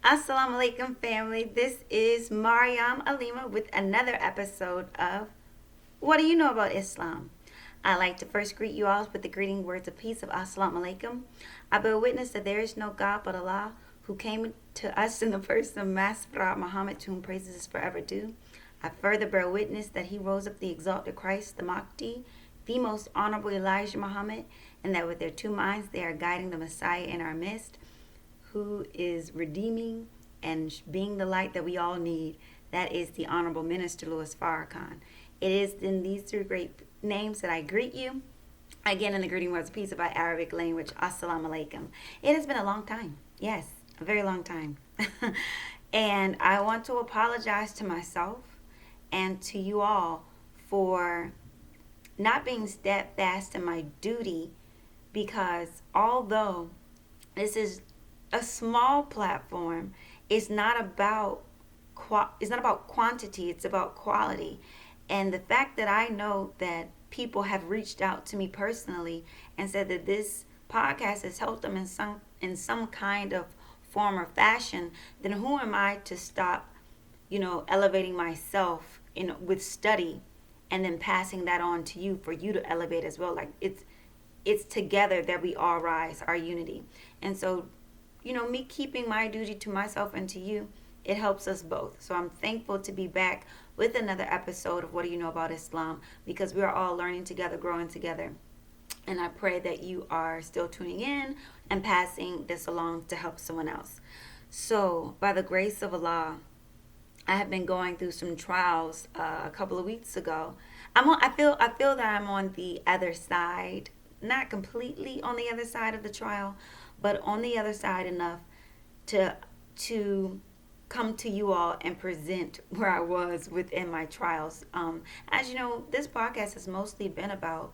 Assalamu alaikum, family. This is Maryam Alima with another episode of What Do You Know About Islam? I'd like to first greet you all with the greeting words of peace of Assalamu alaikum. I bear witness that there is no God but Allah, who came to us in the person of Master Prophet Muhammad, to whom praises is forever due. I further bear witness that he rose up the exalted Christ, the Mahdi, the most honorable Elijah Muhammad, and that with their two minds they are guiding the Messiah in our midst, who is redeeming and being the light that we all need. That is the Honorable Minister Louis Farrakhan. It is in these three great names that I greet you. Again, in the greeting words of peace of our Arabic language, Assalamu alaikum. It has been a long time. Yes, a very long time. And I want to apologize to myself and to you all for not being steadfast in my duty, because although this is a small platform, it's not about quantity, it's about quality. And the fact that I know that people have reached out to me personally and said that this podcast has helped them in some kind of form or fashion, then who am I to stop, elevating myself with study and then passing that on to you for you to elevate as well. Like it's together that we all rise, our unity. And so me keeping my duty to myself and to you, it helps us both. So I'm thankful to be back with another episode of What Do You Know About Islam? Because we are all learning together, growing together. And I pray that you are still tuning in and passing this along to help someone else. So by the grace of Allah, I have been going through some trials a couple of weeks ago. I feel that I'm on the other side, not completely on the other side of the trial, but on the other side enough to come to you all and present where I was within my trials. As you know, this podcast has mostly been about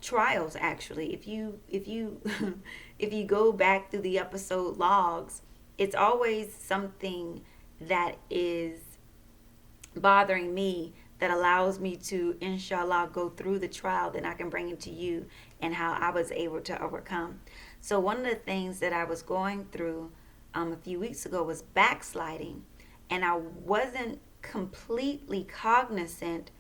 trials. Actually, if you if you go back through the episode logs, it's always something that is bothering me that allows me to, inshallah, go through the trial. Then I can bring it to you and how I was able to overcome. So one of the things that I was going through a few weeks ago was backsliding, and I wasn't completely cognizant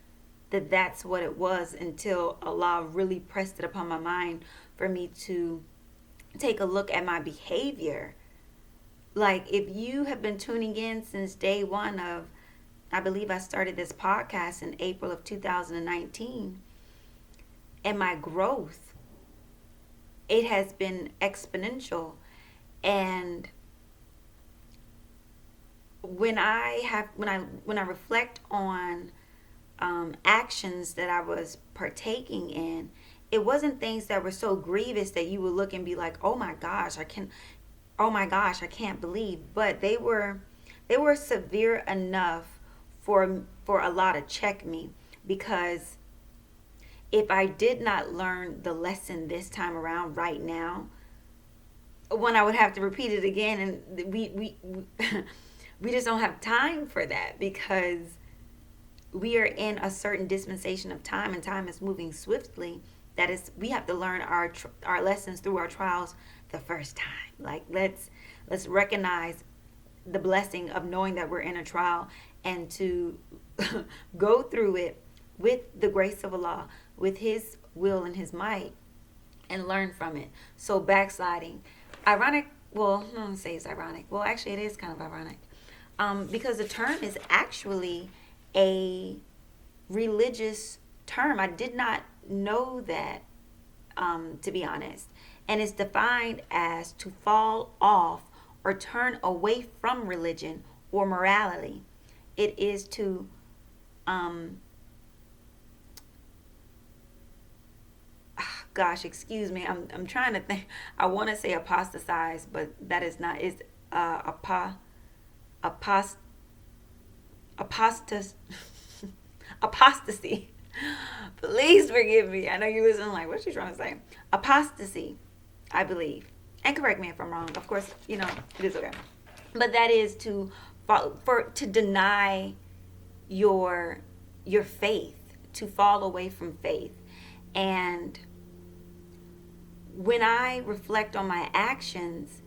that that's what it was until Allah really pressed it upon my mind for me to take a look at my behavior. Like, if you have been tuning in since day one of, I believe I started this podcast in April of 2019, and my growth, it has been exponential. And when I reflect on actions that I was partaking in, it wasn't things that were so grievous that you would look and be like, oh my gosh, I can't believe. But they were severe enough for Allah to check me, because if I did not learn the lesson this time around right now, when I would have to repeat it again, and we we just don't have time for that, because we are in a certain dispensation of time, and time is moving swiftly. That is, we have to learn our lessons through our trials the first time. Like, let's recognize the blessing of knowing that we're in a trial, and to go through it with the grace of Allah, with His will and His might, and learn from it. So backsliding, ironic. Well, I don't say it's ironic. Well, actually, it is kind of ironic, because the term is actually a religious term. I did not know that, to be honest. And it's defined as to fall off or turn away from religion or morality. It is to excuse me. I'm trying to think. I want to say apostatize, but that is not. It's apostasy. Please forgive me. I know you listen like, what's she trying to say? Apostasy, I believe. And correct me if I'm wrong. Of course, it is okay. But that is to deny your faith, to fall away from faith. And when I reflect on my actions,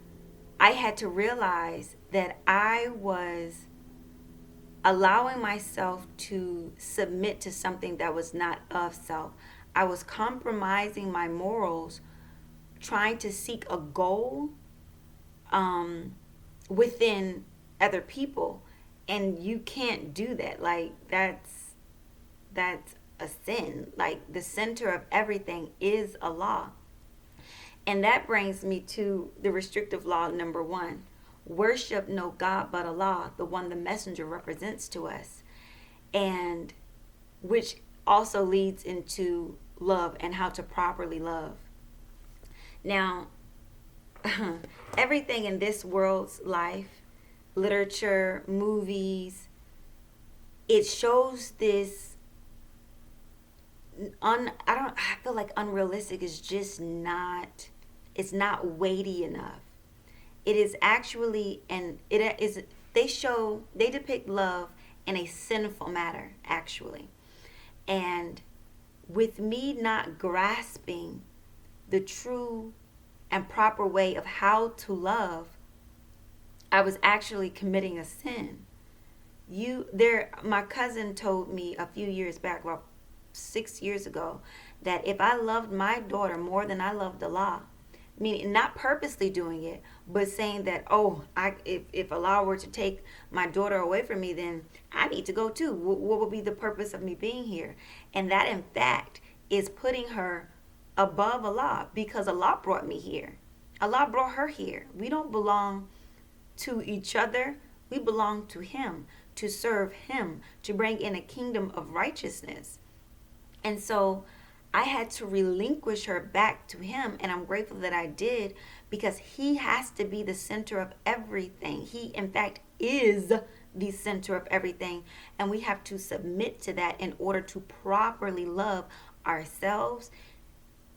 I had to realize that I was allowing myself to submit to something that was not of self. I was compromising my morals, trying to seek a goal within other people, and you can't do that. Like that's a sin. Like the center of everything is Allah. And that brings me to the restrictive law number 1. Worship no God but Allah, the one the messenger represents to us. And which also leads into love and how to properly love. Now, everything in this world's life, literature, movies, it shows this I feel like unrealistic is just not, it's not weighty enough. It is actually, and it is, they depict love in a sinful manner, actually. And with me not grasping the true and proper way of how to love, I was actually committing a sin. My cousin told me a few years back, about 6 years ago, that if I loved my daughter more than I loved Allah, meaning not purposely doing it, but saying that, if Allah were to take my daughter away from me, then I need to go too. What would be the purpose of me being here? And that, in fact, is putting her above Allah, because Allah brought me here. Allah brought her here. We don't belong to each other. We belong to Him, to serve Him, to bring in a kingdom of righteousness. And so I had to relinquish her back to Him, and I'm grateful that I did, because He has to be the center of everything. He, in fact, is the center of everything, and we have to submit to that in order to properly love ourselves,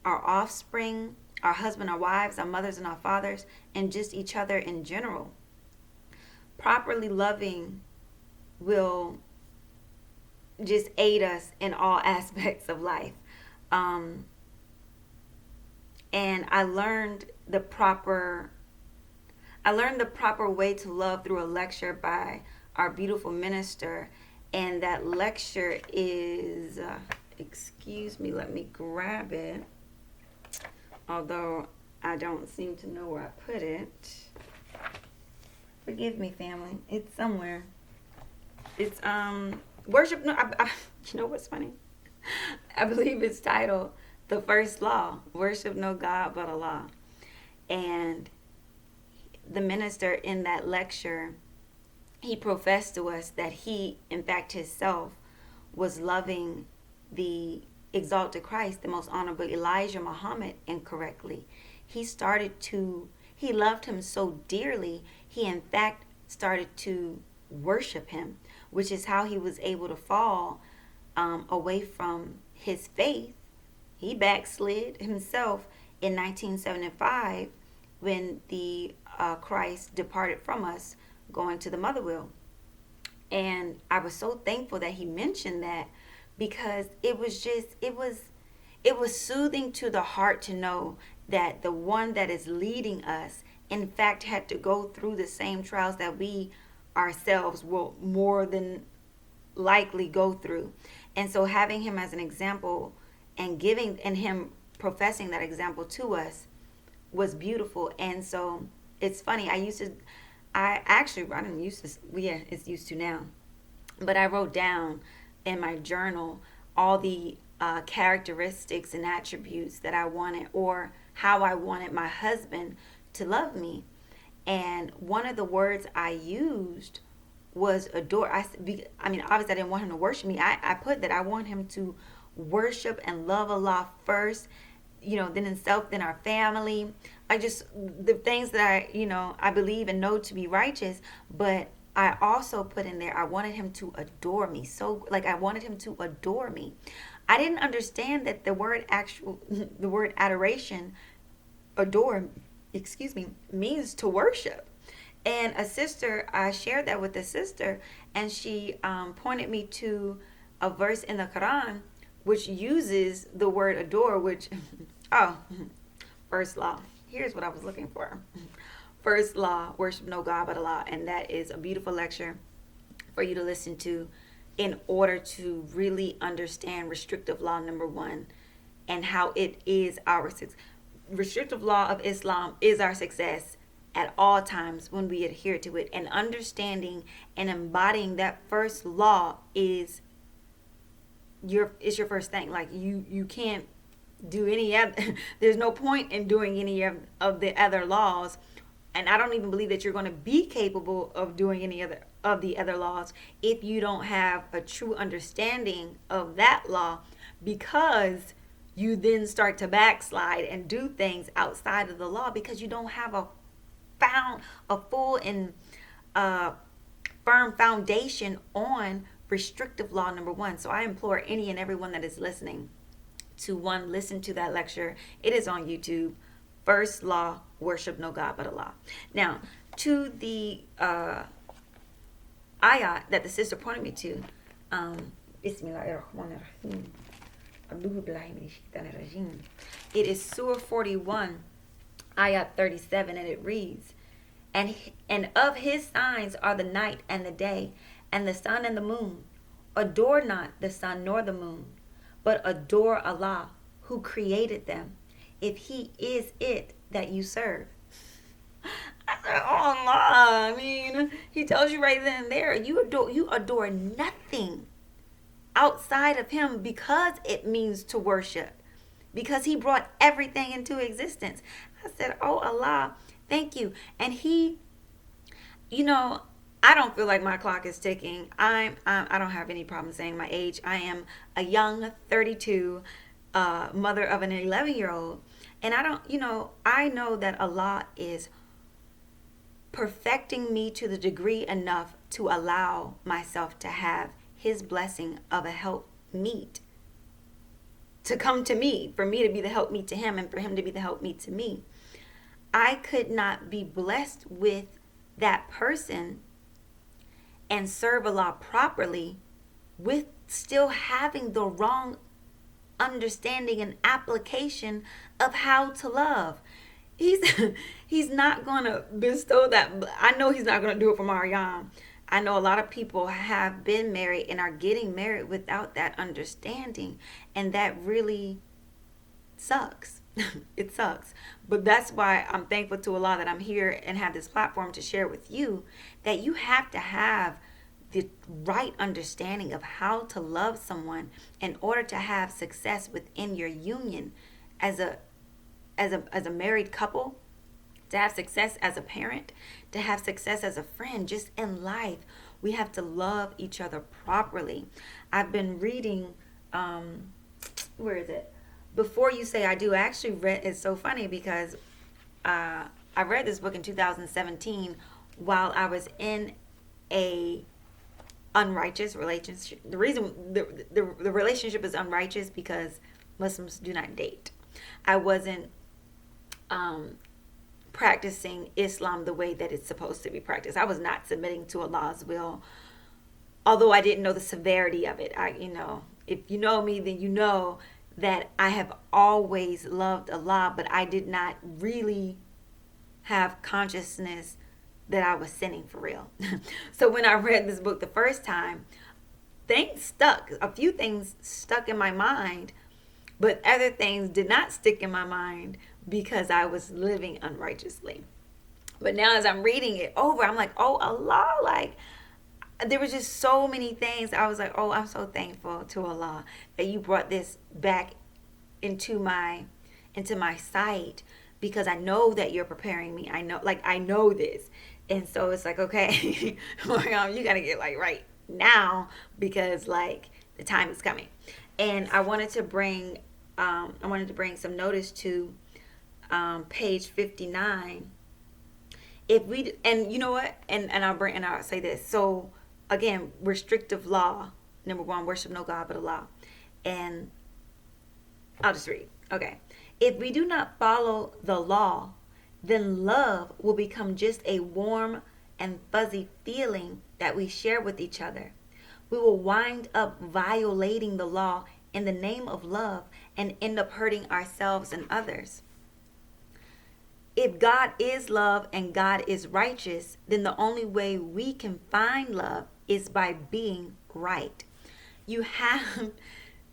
our offspring, our husband, our wives, our mothers and our fathers, and just each other in general. Properly loving will just aid us in all aspects of life. And I learned the proper way to love through a lecture by our beautiful minister. And that lecture is, excuse me, let me grab it. Although I don't seem to know where I put it. Forgive me, family. It's somewhere. It's, worship, no, you know what's funny? I believe it's titled The First Law, Worship No God But Allah. And the minister in that lecture, he professed to us that he, in fact, himself was loving the exalted Christ, the most honorable Elijah Muhammad, incorrectly. He loved him so dearly, he in fact started to worship him, which is how he was able to fall away from his faith. He backslid himself in 1975 when the Christ departed from us, going to the mother wheel. And I was so thankful that he mentioned that, because it was soothing to the heart to know that the one that is leading us, in fact, had to go through the same trials that we ourselves will more than likely go through. And so having him as an example and him professing that example to us was beautiful. And so it's funny, it's used to now, but I wrote down in my journal all the characteristics and attributes that I wanted, or how I wanted my husband to love me. And one of the words I used was adore. I mean, obviously I didn't want him to worship me. I put that I want him to worship and love Allah first, then himself, then our family. The things that I believe and know to be righteous. But I also put in there, I wanted him to adore me. So I wanted him to adore me. I didn't understand that the word adoration, adore, means to worship. And a sister, I shared that with a sister, and she pointed me to a verse in the Quran which uses the word adore, which, first law. Here's what I was looking for. First law, worship no God but Allah. And that is a beautiful lecture for you to listen to in order to really understand restrictive law number 1 and how it is our success. Restrictive law of Islam is our success at all times when we adhere to it. And understanding and embodying that first law is your first thing. Like you can't do any other. There's no point in doing any of the other laws, and I don't even believe that you're going to be capable of doing any other of the other laws if you don't have a true understanding of that law, because you then start to backslide and do things outside of the law because you don't have a full and firm foundation on restrictive law number 1. So I implore any and everyone that is listening to listen to that lecture. It is on YouTube. First law, worship no God but Allah. Now, to the ayat that the sister pointed me to, it is Surah 41, ayat 37, and it reads, and of his signs are the night and the day, and the sun and the moon. Adore not the sun nor the moon, but adore Allah, who created them, if he is it that you serve. I said, oh Allah. I mean, he tells you right then and there, you adore nothing outside of him, because it means to worship, because he brought everything into existence. I said, oh Allah, thank you. And he, I don't feel like my clock is ticking. I don't have any problem saying my age. I am a young 32 mother of an 11-year-old. And I know that Allah is perfecting me to the degree enough to allow myself to have his blessing of a helpmeet to come to me, for me to be the helpmeet to him, and for him to be the helpmeet to me. I could not be blessed with that person and serve Allah properly with still having the wrong understanding and application of how to love. He's not going to bestow that. I know he's not going to do it for Maryam. I know a lot of people have been married and are getting married without that understanding, and that really sucks. It sucks. But that's why I'm thankful to Allah that I'm here and have this platform to share with you, that you have to have the right understanding of how to love someone in order to have success within your union as a married couple, to have success as a parent, to have success as a friend, just in life. We have to love each other properly. I've been reading, where is it? Before You Say I Do. I actually read, it's so funny because I read this book in 2017 while I was in a unrighteous relationship. The reason the relationship is unrighteous because Muslims do not date. I wasn't practicing Islam the way that it's supposed to be practiced. I was not submitting to Allah's will, although I didn't know the severity of it. If you know me, then you know that I have always loved Allah, but I did not really have consciousness that I was sinning for real. So when I read this book the first time, a few things stuck in my mind, but other things did not stick in my mind because I was living unrighteously. But now as I'm reading it over, I'm like, oh Allah, like there was just so many things. I was like, oh, I'm so thankful to Allah that you brought this back into my sight, because I know that you're preparing me. I know this. And so it's like, okay, Maryam, you got to get right now, because the time is coming. And I wanted to bring some notice to page 59. If we, and you know what, and I'll say this. So again, restrictive law number 1, worship no God but Allah. And I'll just read. Okay. If we do not follow the law, then love will become just a warm and fuzzy feeling that we share with each other. We will wind up violating the law in the name of love and end up hurting ourselves and others. if God is love and God is righteous, then the only way we can find love is by being right. You have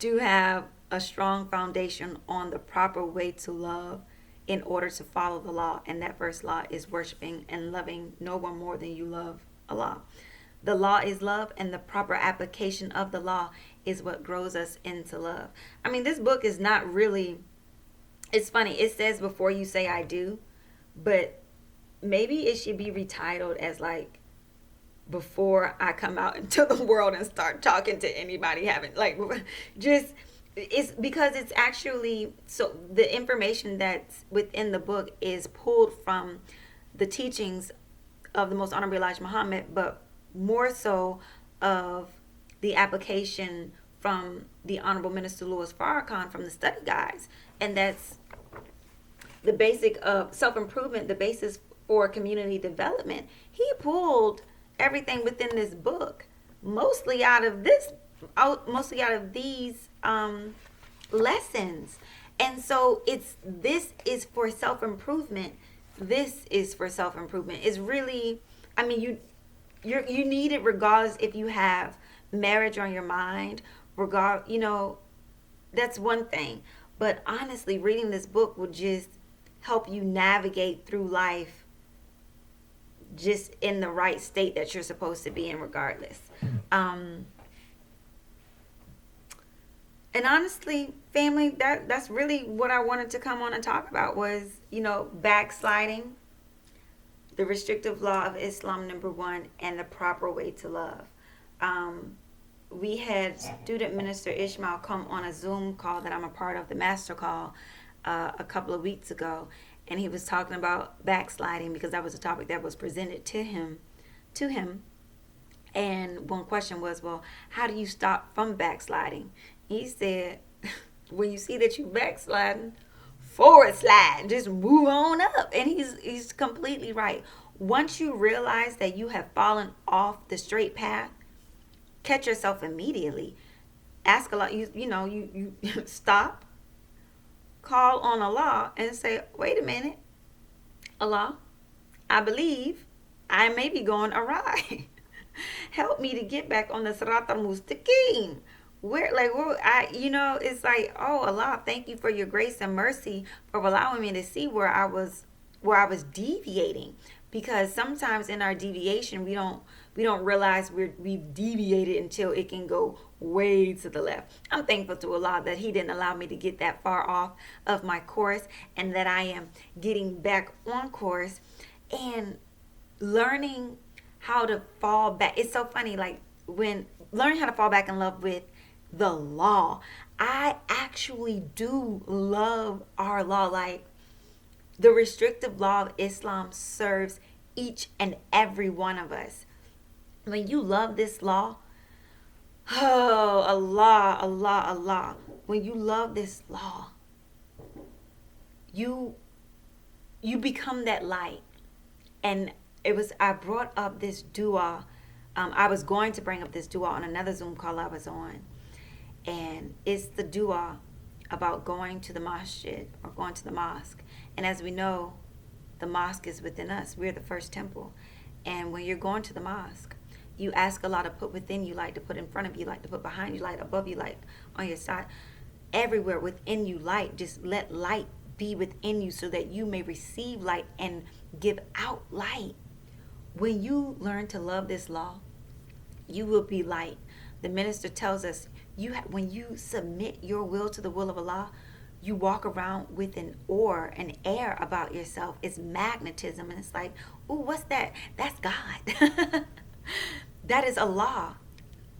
to have a strong foundation on the proper way to love in order to follow the law. And that first law is worshiping and loving no one more than you love Allah. The law is love, and the proper application of the law is what grows us into love. I mean, this book is not really, it's funny. It says before you say I do, but maybe it should be retitled as like before I come out into the world and start talking to anybody, having like just, it's because it's actually, so the information that's within the book is pulled from the teachings of the most honorable Elijah Muhammad, but more so of the application from the Honorable Minister Louis Farrakhan from the study guides. And that's the basic of self-improvement, the basis for community development. He pulled everything within this book, mostly out of these lessons. And so this is for self-improvement. This is for self-improvement. It's really, I mean, you need it regardless if you have marriage on your mind, that's one thing. But honestly, reading this book will just help you navigate through life just in the right state that you're supposed to be in regardless. And honestly, family, that's really what I wanted to come on and talk about was, backsliding, the restrictive law of Islam, number one, and the proper way to love. We had student minister Ishmael come on a Zoom call that I'm a part of, the master call, a couple of weeks ago. And he was talking about backsliding because that was a topic that was presented to him. And one question was, well, how do you stop from backsliding? He said, when you see that you backsliding, forward slide, just move on up. And he's completely right. Once you realize that you have fallen off the straight path, catch yourself immediately. Ask Allah, you stop, call on Allah and say, wait a minute, Allah, I believe I may be going awry. Help me to get back on the Sirat al-Mustaqim. It's like, oh Allah, thank you for your grace and mercy for allowing me to see where I was deviating. Because sometimes in our deviation, we don't realize we've deviated until it can go way to the left. I'm thankful to Allah that He didn't allow me to get that far off of my course, and that I am getting back on course and learning how to fall back. It's so funny, like when learning how to fall back in love with the law. I actually do love our law. Like, the restrictive law of Islam serves each and every one of us. When you love this law, oh, Allah, Allah, Allah. When you love this law, you become that light. And I brought up this dua. I was going to bring up this dua on another Zoom call I was on. And it's the dua about going to the masjid or going to the mosque. And as we know, the mosque is within us. We're the first temple. And when you're going to the mosque, you ask Allah to put within you light, to put in front of you light, to put behind you light, above you light, on your side. Everywhere within you light. Just let light be within you so that you may receive light and give out light. When you learn to love this law, you will be light. The minister tells us, when you submit your will to the will of Allah, you walk around with an air about yourself. It's magnetism. And it's like, ooh, what's that? That's God. That is Allah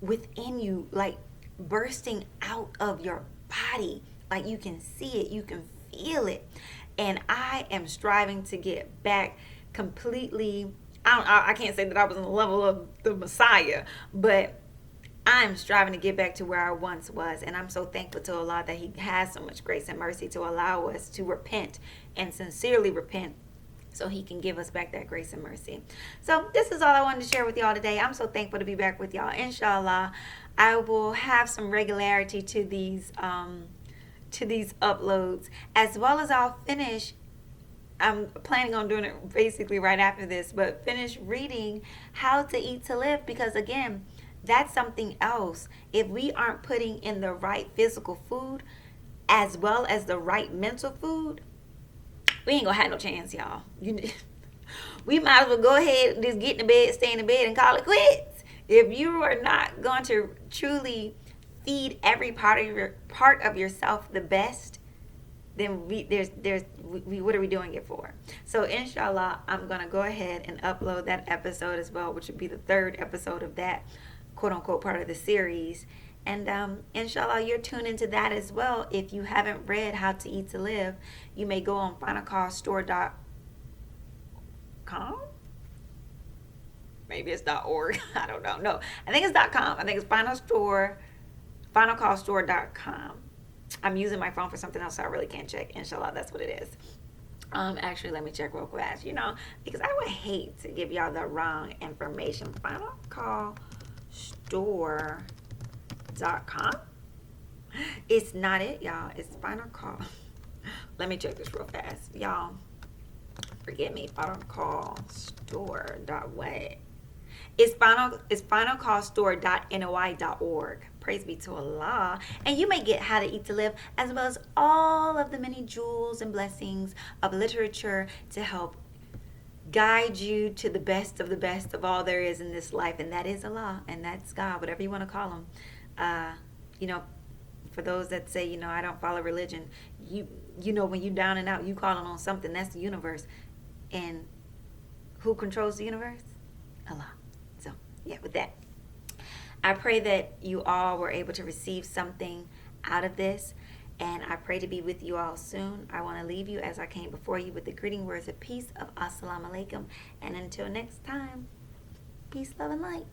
within you, like bursting out of your body. Like you can see it, you can feel it. And I am striving to get back completely. I can't say that I was on the level of the Messiah, but I'm striving to get back to where I once was. And I'm so thankful to Allah that He has so much grace and mercy to allow us to repent and sincerely repent so He can give us back that grace and mercy. So this is all I wanted to share with y'all today. I'm so thankful to be back with y'all. Inshallah, I will have some regularity to these uploads, as well as I'll finish I'm planning on doing it basically right after this, but finish reading How to Eat to Live, because again, that's something else. If we aren't putting in the right physical food as well as the right mental food, we ain't gonna have no chance, y'all. We might as well go ahead and just get in the bed, stay in the bed, and call it quits. If you are not going to truly feed every part of yourself the best, then what are we doing it for? So inshallah, I'm gonna go ahead and upload that episode as well, which would be the third episode of that quote unquote part of the series. And inshallah, you're tuned into that as well. If you haven't read How to Eat to Live, you may go on finalcallstore.com. Maybe it's .org. I don't know. No, I think it's .com. I think it's finalcallstore.com. I'm using my phone for something else, so I really can't check. Inshallah, that's what it is. Actually, let me check real fast, because I would hate to give y'all the wrong information. Finalcallstore.com. It's not it, y'all. It's Final Call. Let me check this real fast. Y'all, forgive me. Finalcallstore.what? It's finalcallstore.noi.org. Praise be to Allah. And you may get How to Eat to Live, as well as all of the many jewels and blessings of literature to help guide you to the best of all there is in this life. And that is Allah, and that's God, whatever you want to call him. For those that say, I don't follow religion, when you down and out, you calling on something. That's the universe. And who controls the universe? Allah. So, yeah, with that, I pray that you all were able to receive something out of this, and I pray to be with you all soon. I want to leave you as I came before you with the greeting words of peace of Assalamu Alaikum, and until next time, peace, love, and light.